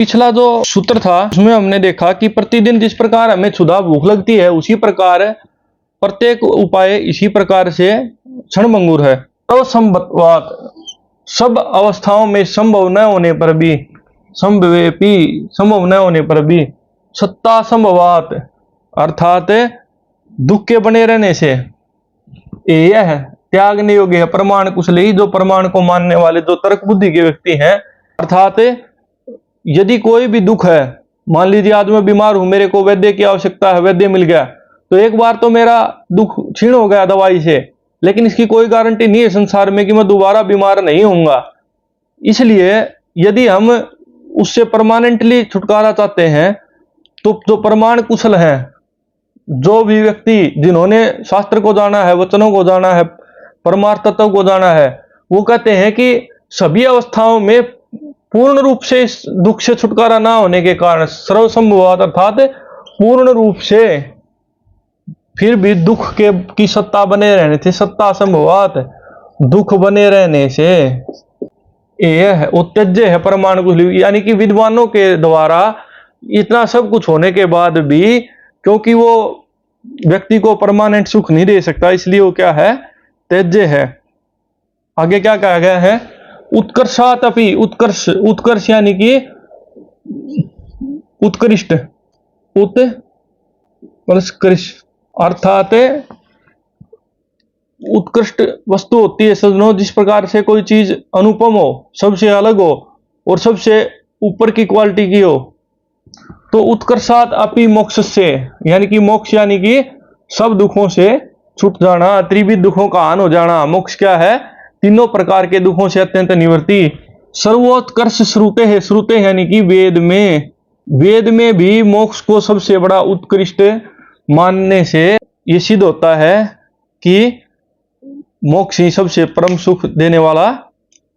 पिछला जो सूत्र था उसमें हमने देखा कि प्रतिदिन जिस प्रकार हमें क्षुधा भूख लगती है उसी प्रकार प्रत्येक उपाय इसी प्रकार से क्षणभंगुर है। असंभववात, सब अवस्थाओं में संभव न होने पर भी, संभवेपि, संभव न होने पर भी, सत्ता संभवात अर्थात दुख के बने रहने से, यह त्यागने योग्य है प्रमाण कुशली, जो प्रमाण को मानने वाले जो तर्क बुद्धि के व्यक्ति हैं। अर्थात यदि कोई भी दुख है, मान लीजिए आज मैं बीमार हूं, मेरे को वैद्य की आवश्यकता है, वैद्य मिल गया तो एक बार तो मेरा दुख क्षीण हो गया दवाई से, लेकिन इसकी कोई गारंटी नहीं है संसार में कि मैं दोबारा बीमार नहीं होऊंगा। इसलिए यदि हम उससे परमानेंटली छुटकारा चाहते हैं तो जो प्रमाण कुशल हैं, जो भी व्यक्ति जिन्होंने शास्त्र को जाना है, वचनों को जाना है, परमार्थ तत्व को जाना है, वो कहते हैं कि सभी अवस्थाओं में पूर्ण रूप से इस दुख से छुटकारा ना होने के कारण सर्वसंभवात अर्थात पूर्ण रूप से फिर भी दुख के की सत्ता बने रहने से, सत्ता संभवात दुख बने रहने से, यह उत्तेज्य है प्रमाण कुशल, यानी कि विद्वानों के द्वारा इतना सब कुछ होने के बाद भी, क्योंकि वो व्यक्ति को परमानेंट सुख नहीं दे सकता, इसलिए वो क्या है, त्याज्य है। आगे क्या कहा गया है, उत्कर्षात अपि, उत्कर्ष, उत्कर्ष यानी कि उत्कृष्ट, उत्कृष्ट अर्थात उत्कृष्ट वस्तु होती है सज्जनों, जिस प्रकार से कोई चीज अनुपम हो, सबसे अलग हो और सबसे ऊपर की क्वालिटी की हो। तो उत्कर्षात अपि मोक्ष से, यानी कि मोक्ष यानी कि सब दुखों से छूट जाना, त्रिविध दुखों का हान हो जाना। मोक्ष क्या है, तीनों प्रकार के दुखों से अत्यंत निवृत्ति। सर्वोत्कर्ष श्रुते है, श्रुते यानी कि वेद में, वेद में भी मोक्ष को सबसे बड़ा उत्कृष्ट मानने से यह सिद्ध होता है कि मोक्ष ही सबसे परम सुख देने वाला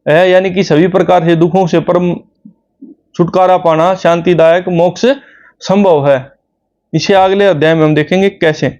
है, यानी कि सभी प्रकार से दुखों से परम छुटकारा पाना, शांतिदायक मोक्ष संभव है। इसे अगले अध्याय में हम देखेंगे कैसे।